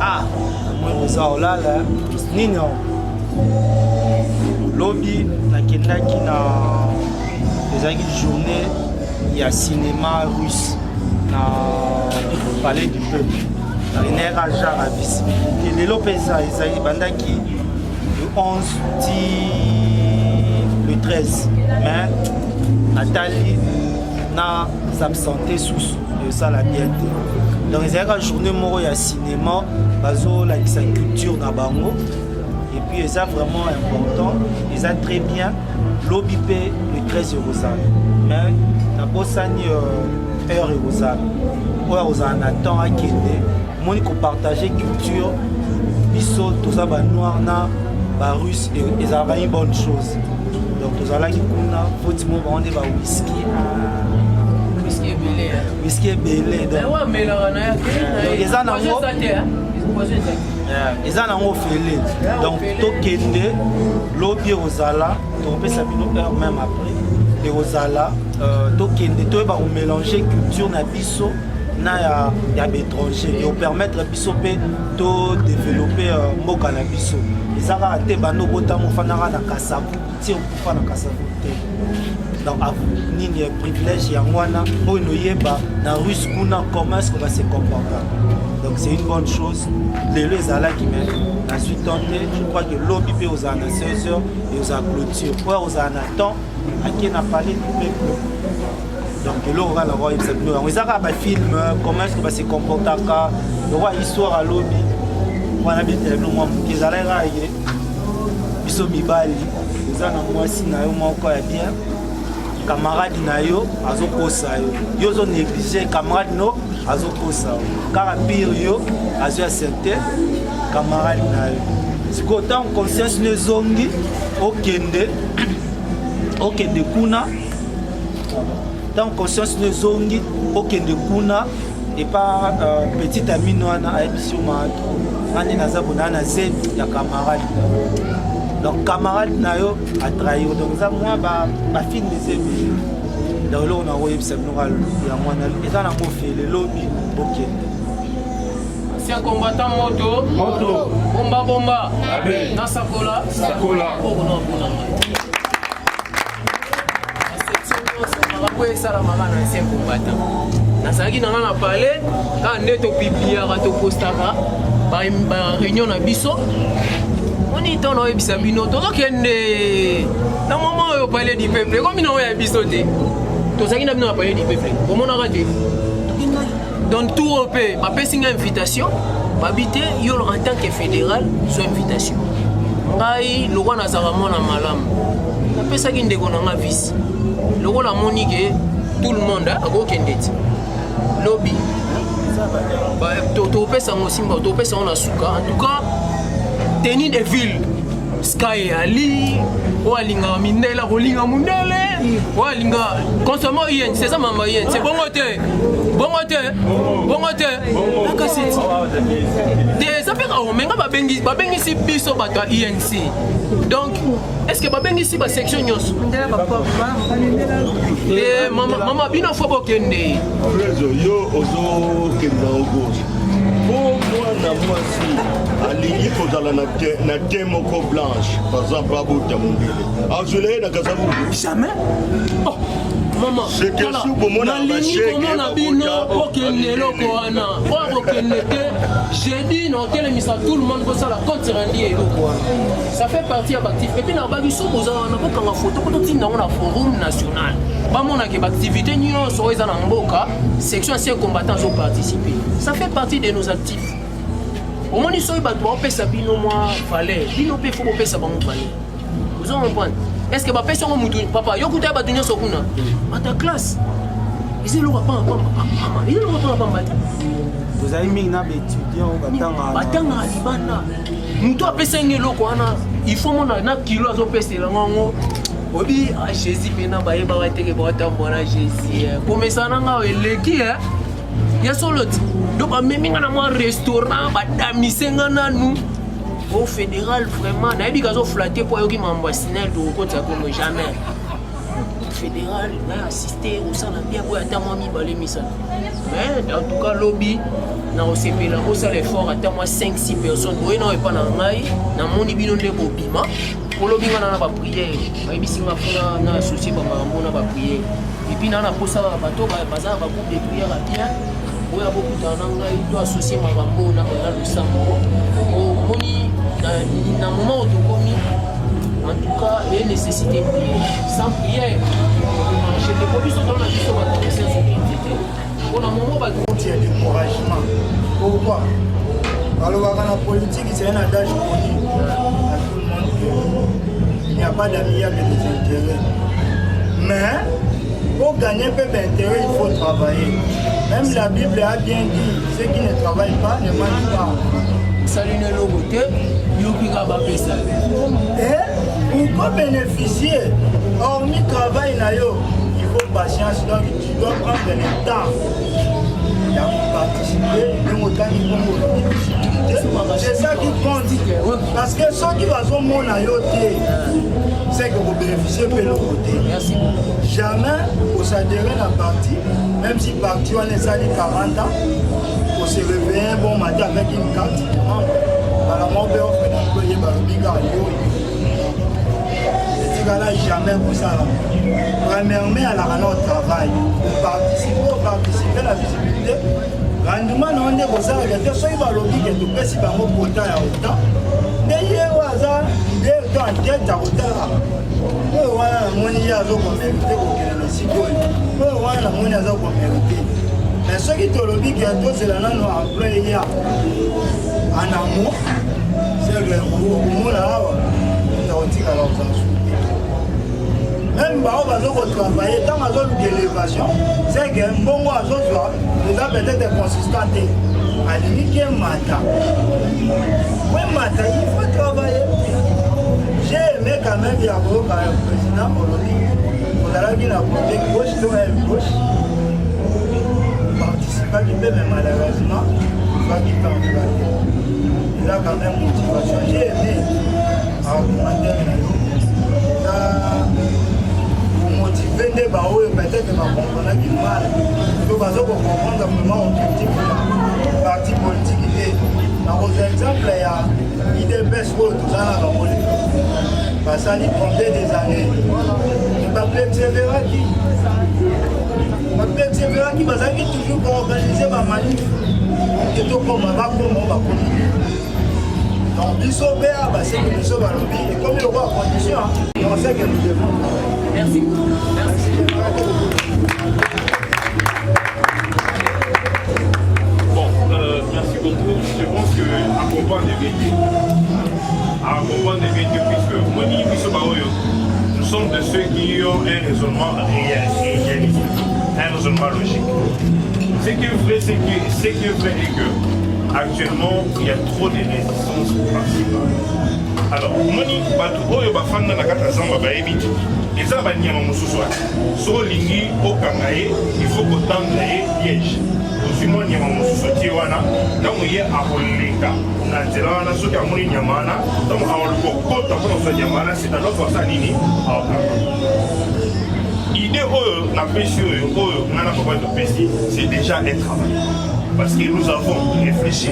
Ah, moi vous avez là Nino. Lobby nakendaki na ezaki journée ya cinéma russe na palais du peuple na Nera Jaravis et lelo pesa ezali bandaki le 11 le 13 mais Nathalie na s'absenté sous ça la bien donc ezali journée moko ya cinéma bazo la culture na bango. Et puis, c'est vraiment important, ils sont très bien. L'OBP, le 13 Eurozal. Mais, la bossane heure Eurozal. On attend à qu'il y ait. Moi, on partage culture, biso, tout ça, noir, na, russe, et ils ont une bonne chose. Donc, tout ça, là, il faut que vous vendez whisky. Whisky est belé. Ils ont fait donc tokende lobby ozala topesa bino heure même après et ozala tokende to ba mélanger culture na biso na ya étranger et permettre biso pe to développer mboka na biso ezaka te bano botamo fanaka na kasabu ti okufa na kasabu te donc nini privilège ya ngwana oyo yeba na russe kuna comment est-ce qu'on va se comporter. Donc c'est une bonne chose. Les là qui mènent. Ensuite, je crois que l'OBP aux à 16h et aux à clôture. Pour aux à temps, à qui n'a parlé du peuple. Donc là, on va voir ils ont un film, comment est-ce qu'on va se comporter. On voit l'histoire à l'OBI. On a bien dit, moi, qu'ils allaient railler. Ils sont mibali. Ils ont un mois si na yo encore bien. Camarade nayo azokosa yo yo zo négliger camarade no azokosa car pire yo azo accepter camarade nayo siko tant conscience ne zongi okende kuna tant conscience ne zongi okende kuna et pas petit ami noana à émission mato ngani naza bonana zeb ya camarade donc camarade nayo a trahi donc ça moi ba fin de zeb donc là on a envoyé ça nous ya mwana et ça na ko fait le lobby OK c'est un combattant moto bomba bomba na sakola oh non ça la marana c'est un combattant nazalaki nanga na palais kaka nde topipliaka topostaka baréunion na biso oni ntango naoyebisa bino tozokende na moma oyo palais du peuple ekomi na oyo ya biso te tozalaki na bino na palais du peuple omonaka te donc tour mpe bapesi nga invitation babi te yo en tant que fédéral so invitation ngai lokwa nazalaka mwana malamu napesaki ndeko nanga visi lokola amoni ke tout le monde akokende te lobby topesa ngo simba topesa ngo na suka en tout cas tenue de ville sky ali o alinga mindela kolinga mundele o alinga consommer yen c'est ça mama yen c'est bongo te akasiti de ça fait que menga babengi si biso bato ya INC donc est-ce que babengi si ba section nyos et mama bino fo bokende yo ozo kenda ogo pour moi na mwasi alingi kozala na te moko blanche par exemple abota mundele azule na kasabu jamais oh maman nalingi komona bino okende eloko wana oyo okende te j'ai dit naotelemisa tout le monde kosala compte rendu eloko wana ça fait partie ya baactif epuis na babiso kozala wana kokanga foto po totinda yango na forum national bamonake baactivité nyonso oyo eza na mboka section ancien combattant azoparticiper ça fait partie de nos actifs omoni soki bato baopesa bino mwa valeur bino mpe fo bopesa bango valeur ozo comprendre est-ce que bapesi yango mutu papa yokuta ya bato nyonso kuna bata classe eza eloko apangapamba te tozali mingi na baétudiant batanga libanda mutu apesangi eloko wana il faut mona na kilo azopesela ngango obi jésus mpena bayebaka teke baotambola jésus komesana ngao eleki ya solo ti do bameminga na mwa restaurant badamisenga nanu au fédéral vraiment nayebi kazoflate po ayoki mambo ya sinel tokokotisa komo jamais fédéral na assisté osala bien boye ata mwa mibale misala mais en tout cas lobi na osepela osala effort ata mwa 5-6 personnes oye na oyepa na ngai namoni bino nde bobima olobi nga na bapriere bayebisinga mpona na associe bamakambo na bapriere epuis na naposa bato baza na bagroupe de priere bien oyo abokutana na ngai to associe makambo na losambo omoni na moment où tokomi en tout cas il y a nécessité de prier sans prière je te produis sur la vie sur ma connaissance pour le moment bah il y a découragement pourquoi alors dans la politique c'est un adage connu à tout le monde qu'il n'y a pas d'amis avec des intérêts mais pour gagner peu d'intérêt il faut travailler même la Bible a bien dit ceux qui ne travaillent pas ne mangent pas salut le côté et pour bénéficier hormis travail il faut patience donc tu dois prendre le temps de participer c'est ça qui compte parce que ceux qui vont au monde c'est que vous bénéficiez de l'autre côté jamais vous s'adhérez à la partie même si partie on est allé 40 ans vous se réveillez un bon matin avec une carte alors mon père offre d'employer Barubiga jamais pour ça. Premièrement, à la rana au travail. Participer à la visibilité. Rendement, on est pour ça. Il y a des gens qui vont lobby que tu peux si par mon quota à autant. Mais il y a un hasard, il y a un tête à autant. Voilà, mon y a comme mérité pour qu'il le site. Voilà, mon y a comme mérité. Mais ceux qui te lobby qui a tous c'est la nano employé en amour. C'est le mot là. Alors, même si on travaille, tant qu'on a une élévation, c'est qu'un bon mois, nous avons peut-être consistant à limiter le matin. Oui, matin, il faut travailler. J'ai aimé quand même, il y a un président, on a vu la côté gauche, gauche, participer. nakaki mpe mais malheureusement faki temps kaka eza quand même motivation j'ai aimé argumentaire na yo eza motive nde baoyo peut-être bakomprenaki mal to baza kocomprendre vraiment objectif ya parti politique te nakozwa exemple ya idps oyo toza na bango lelo basali pendant des années baperseveraki bazalaki toujours koorganize bamanif ke tokoma bakoma bakomi donc biso bea baseki biso balobi ekomi lokwa condition on sait que nous devons. Merci. Bon, merci beaucoup. Je pense qu'à comprendre des vérités, puisque Moni Bisobaoyo, nous sommes de ceux qui ont un raisonnement réaliste, un raisonnement logique. Ce qui est vrai, c'est que actuellement, il y a trop de résistance par-ci-par. Alors, Moni Oyo Bafanda Nakata Zamba Baebiti, et ça va nier mon sous-soir. Sur Lingi, au Kangaye, il faut qu'autant de piège. Moi, il y a mon sous-soir, donc il y a un Linga. Nanzela, ceux qui ont mis Yamana, donc on le côté pour faire Yamana, c'est dans notre façon d'ini. L'idée n'a pas su, c'est déjà un travail. Parce que nous avons réfléchi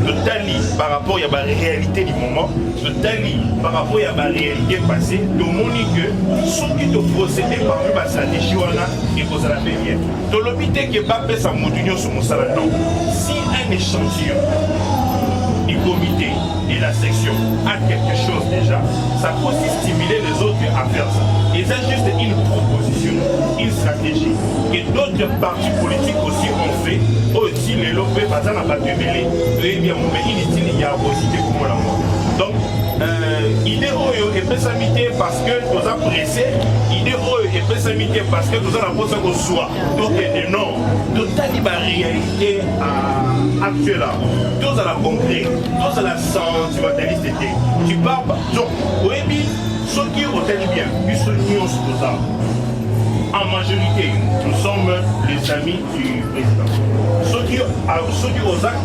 de tali par rapport à la réalité du moment, de tali par rapport à la réalité passée, de monique, ceux qui te procédent par la stratégie, et vous allez bien. De l'hôpital qui n'est pas fait sa moudunion sur mon salaire, si un échantillon du comité et la section a quelque chose déjà, ça peut aussi stimuler les autres à faire ça. Et c'est juste une proposition, une stratégie que d'autres partis politiques aussi ont fait. Aussi, les lobbies, par exemple, n'a pas de mêlée. Et bien, mais il y a aussi des coups. Donc, idée est pessamité parce que nous avons pressé, idée est pessamité parce que nous avons posé au soir. Donc, non, toute la réalité actuelle, tous à la concret, tous à la sentimentalité. Tu parles, donc, oui, ceux qui ont bien, ils sont tous ça. En majorité, nous sommes les amis du président. Ceux qui ont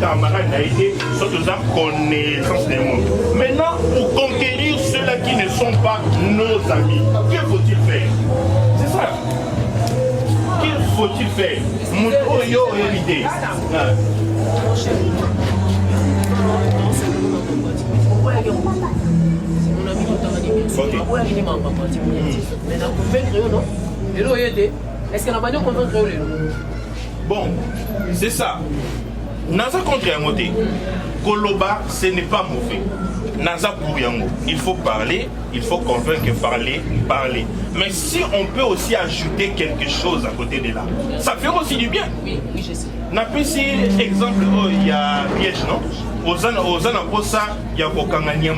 camarades d'Haïti sont aux connaissances du monde. Maintenant, pour conquérir ceux-là qui ne sont pas nos amis, que faut-il faire? C'est ça. Qu'il faut-il faire? Moutoyo et l'idée. Est-ce qu'on a pas de convaincre? Bon, c'est ça. Naza contre Yangote. Koloba, ce n'est pas mauvais. Naza pour Yango. Il faut parler, il faut convaincre, parler. Mais si on peut aussi ajouter quelque chose à côté de là, ça fait aussi du bien. Oui, je sais. N'a pas si exemple, il y a piège, non? Aux ans, il y a Kokangani,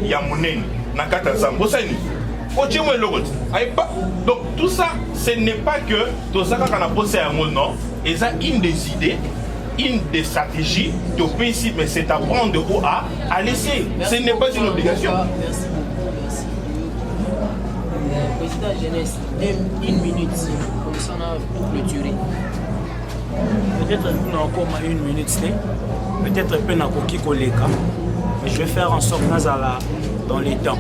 il y a Mounen, Nakata Zambosani. Donc tout ça, ce n'est pas que tout ça qu'on a posé à mon nom, et ça une des idées, une des stratégies de principe, mais c'est apprendre de où à laisser. Ce n'est pas une obligation. Merci beaucoup, merci. Président Jeunesse, une minute, comme ça on a clôturé. Peut-être qu'on a encore une minute, peut-être un peu dans Koki Koleka, mais je vais faire en sorte dans les temps.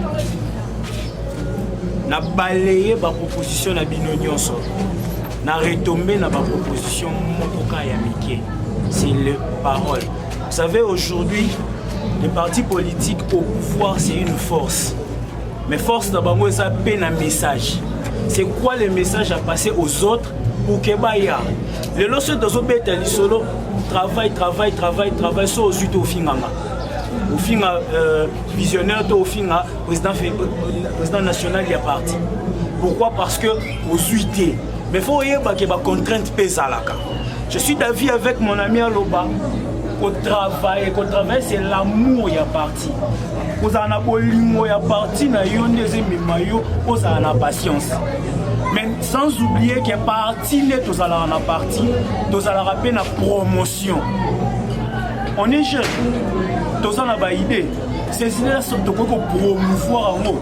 Na balayé ma proposition na binonion so na retomber na ma proposition mokoka ya mike. C'est le parole. Vous savez, aujourd'hui les partis politiques au pouvoir c'est une force, mais force d'abord ça peine un message. C'est quoi le message à passer aux autres pour que baya les lorsque dans obéter solo travail so aux au finganga au fin visionnaire au fin président national il y a parti. Pourquoi? Parce que aux UIT mais faut y avoir que contrainte pèse à la cas. Je suis d'avis avec mon ami Aloba qu'au travail c'est l'amour y a parti. Vous en avez bolingo y a parti na yondeze mimayo vous en avez patience. Mais sans oublier que parti n'est tous à la partie, tous à la rappeler la promotion. On est jeune, tous à la idée. ces idées-là sont de promouvoir en haut.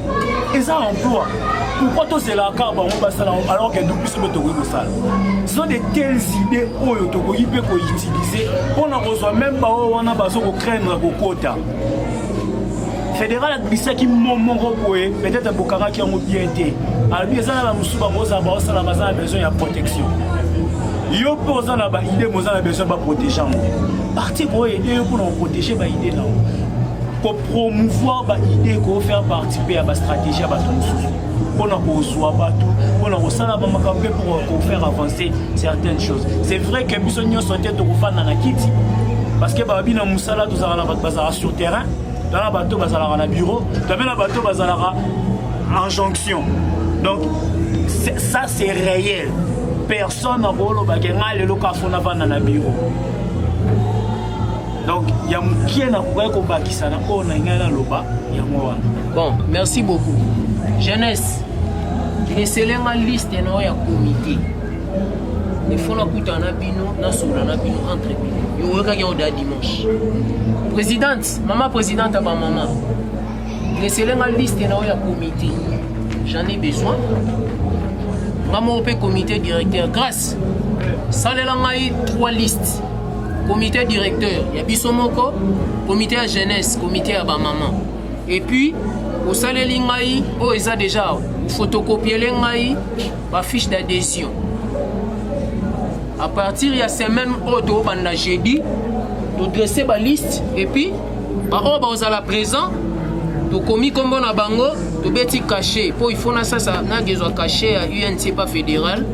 Et ça, emploi. Pourquoi tous ces lacars alors que nous puissions mettre ça? Ce sont de telles idées où ils peuvent utiliser pour ne reçoit même pas où on a besoin de craindre au quota. Fédéral a qui peut-être Bokara qui ont bien été. Alors, il y a besoin de protection. Il y a besoin de protéger. Parti pour aider pour nous protéger l'idée. Pour promouvoir l'idée pour faire participer à la stratégie pour nous pour faire avancer certaines choses. C'est vrai que nous sommes sortis de la Kiti parce que nous avons sur le terrain. Dans la bateau, dans le bureau, dans le bateau, en jonction. Donc, ça c'est réel. Personne n'a pas le dans le bureau. Donc, il y a qui est bon, merci beaucoup. Jeunesse, il y a une liste de comité. Il faut que nous entre dimanche. Présidente, maman présidente à ma maman. Laissez-le ma liste de comité. J'en ai besoin. Maman au comité directeur. Grâce. Ça les 3 listes. Comité directeur, il y a Bissomoko, comité à jeunesse, comité à ma maman. Et puis, au salaire lingaï, ils ont déjà photocopié lingaï, ma fiche d'adhésion. À partir de la semaine où on a jeudi, de dresser la liste et puis on a présent, de commis comme on a bango, de bêtis caché. Pour il faut que ça soit caché à UNC pas fédéral.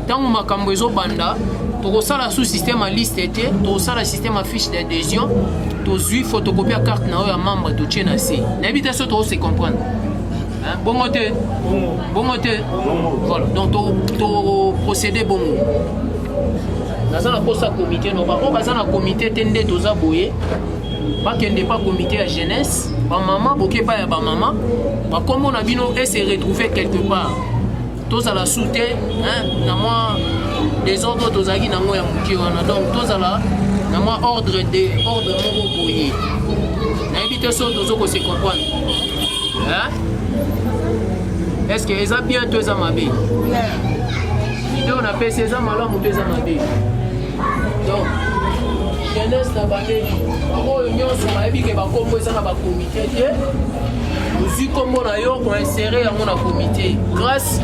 Tant que ma cambozo banda, tu as la sous-système à liste, tu as le système à fiche d'adhésion, tu as une photocopie à carte à membre de Tchénassé. N'habite ça, tu sais comprendre. Bon côté. Voilà. Donc, tu procédé bon. Dans un comité, on va dans un comité tendé aux aboyés. Pas qu'il n'y ait pas comité à jeunesse, ma maman, bokeh pas ya ba maman. Comme on a vu nous se retrouver quelque part. Tous à la soutien, na moi des ordres tous à qui na moi ya muki wana. Donc tous à la na moi ordre mon boyé. Na éviter ça tous qu'on se comprendre. Est-ce que les a bien tous à ma vie? L'idée on appelle ces hommes alors tous à ma vie. Donc jeunesse na bandé. Pour union sur ma vie que va composer na ba comité. Aussi comme on a eu pour insérer à mon comité. Grâce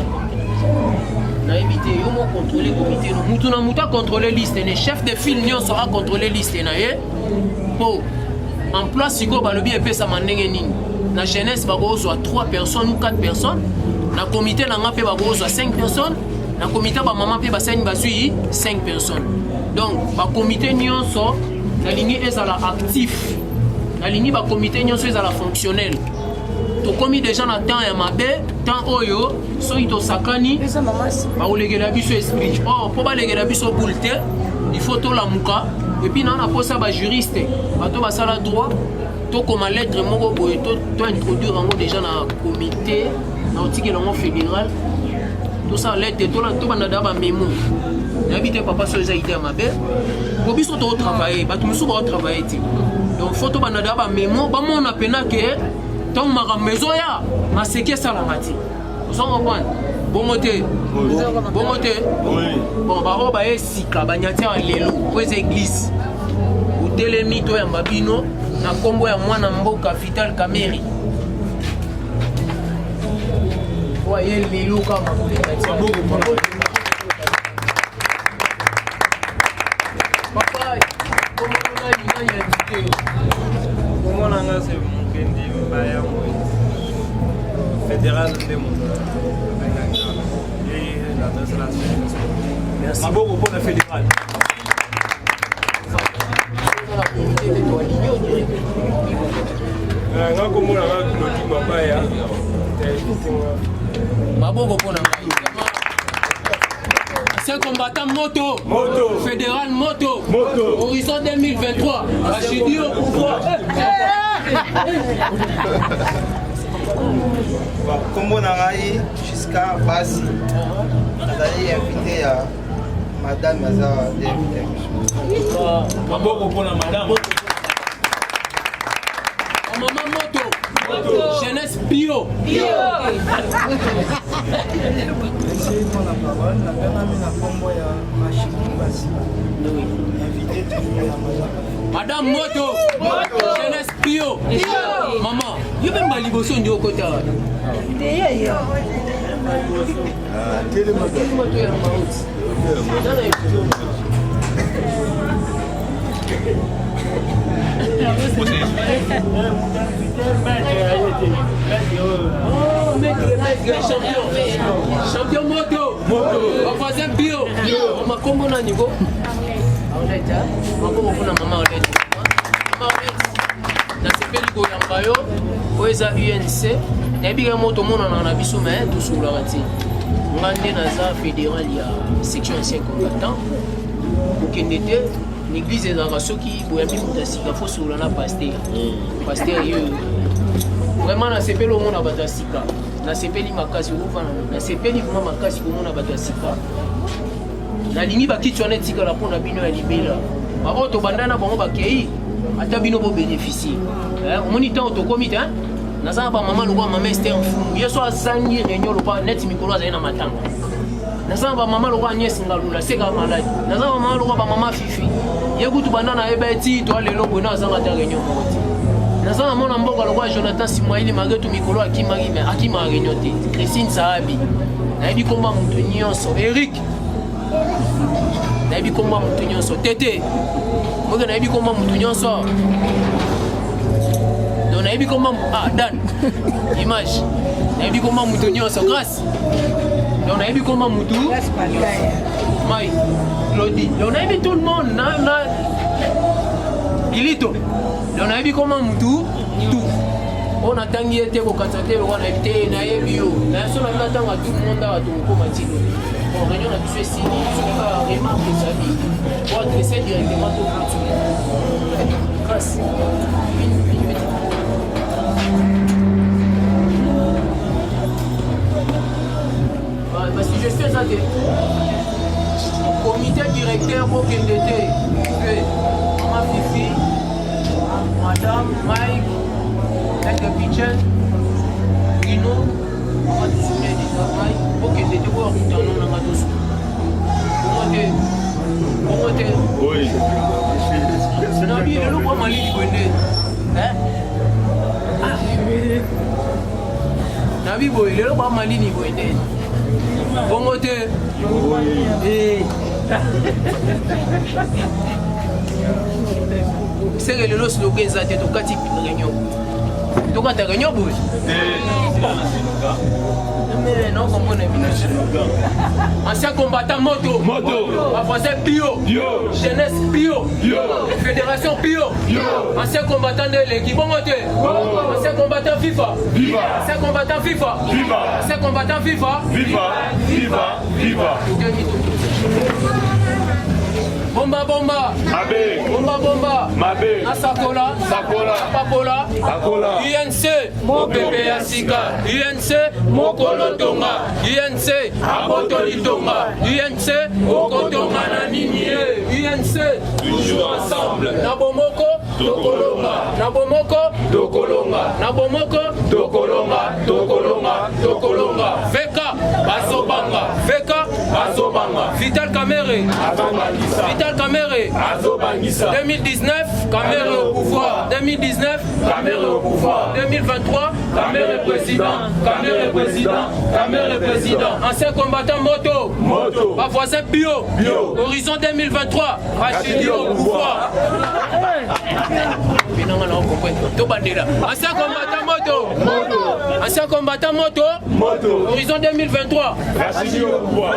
na évité yo mo contrôler comité no mutu na muta contrôler liste les chefs de file nyon sera contrôler liste na ye pour en place siko ba lobi epesa mandenge nini na jeunesse ba go zo 3 personnes ou 4 personnes na comité na nga pe ba go zo 5 personnes na comité ba maman pe ba saigne ba sui 5 personnes donc ba comité nyon so na ligne ezala actif na ligne ba comité nyon so ezala fonctionnel to commis déjà na temps ya mabe temps oyo so ito sakani ba olegela biso esprit po ba legela biso bulte il faut to la muka et puis na posa ba juriste bato ba sala droit to comme lettre moko boye to introduire ngo déjà na comité na otiki na fédéral tout ça lettre to la to banda ba memo n'habite papa so za idée mabe ko biso to travailler bato musu ba travailler ti donc faut to banda ba memo ba mona pena que tant ma maison ya ma seke salamati vous comprenez bon côté bon ba roba esika banyatia lelo pour église ou telemito ya mbabino na kombo ya mwana mboka Vital Kameri voyez lelo kama papa comment on a une invité comment on a c'est fédéral de merci beaucoup pour le fédéral. C'est combattant moto, fédéral moto, horizon 2023, Rachidi au pouvoir. Comme on a eu jusqu'à Bassi, on a invité à Madame Mazara Maboko pour la madame. Maman Moto. Jeunesse bio. Merci pour la parole. La personne n'a pas envoyé ma chérie Bassi. Invité toujours à Madame Moto. Jeunesse bio. Maman, you vais me liboso ndi okota. Champion moto. Voisin bio. Ma combo na niveau. Arlette, ma combo na maman Arlette. Maman Arlette. Na sepeli ko yamba yo. Oeza UNC. Na biga moto mona na biso mais tout sur la rati. Ngande na za fédéral ya section ancien combattant. Okendete l'église ezalaka soki boyambi moto asika fo solola na paster yo vraiment nasepeli omona bato ya sika nasepeli makasi okofana nasepeli vraimen makasi komona bato ya sika nalingi bakiti wana etikala mpona bino ya libela baoyo tobanda na bango bakei ata bino bobénéficie omoni ntango tokomi te naza na bamama lokwa mama ester mfumu ye so azangi réunion lokwa neti mikolo azali na matanga naza ba mama lokwa Agnès Ngalula seka malade naza ba mama lokwa ba mama Fifi yekutu banda na eba eti to lelo bona azanga ta réunion moko naza na mona mboka lokwa Jonathan Simwaili magetu mikolo akima réunion te Christine Sahabi nayebi komba mutu nyonso Eric nayebi komba mutu nyonso Tete moke nayebi komba mutu nyonso donc nayebi komba Dan image nayebi komba mutu nyonso grâce. On a vu comment Moutou, Maï, Claudie, on a vu tout le monde, Gilito, on a vu comment Moutou, tout. On a tangué été au Katsate, on a été naïf bio. Mais si on a vu attendre à tout le monde à tout le monde, on a réunion à tuer si on a remarqué sa vie. On a dressé directement au Katsate. Grâce. Parce que je fais ça de comité directeur pour qu'il était Maman Fifi, Madame Mike, Maître Pichel, Guino, on va tout soumettre du travail pour qu'il était pour un temps on a tous. Comment t'es? Oui. Nabi, il est là pour Mali du Gwende. Hein? Nabi, il est là pour Mali du Gwende. Bon côté. Oui. C'est que le slogan est à tout cas type de réunion. Tout cas de réunion, oui. Mais non, comme on est venu. Ancien combattant moto. Français bio. Jeunesse bio. Fédération bio. Ancien combattant de l'équipe. Bon côté. Ancien combattant FIFA. Ancien combattant FIFA. Ancien combattant FIFA. Viva. Bomba. Abe. Bomba. Mabe. Asakola. Papola. UNC. Mopepe Asika. UNC. Mokolotonga. UNC. Abotolitonga. UNC. Okotonga na nini. UNC. Toujours ensemble. Nabomoko. Tokolonga. Veka. Basobanga. Vital Kamere. 2019, Kamere au pouvoir. 2023, Kamere président. Ancien combattant moto. Ma voisin bio. Horizon 2023, Rachidi au pouvoir. Ancien combattant moto. Horizon 2023. Rachidi au pouvoir.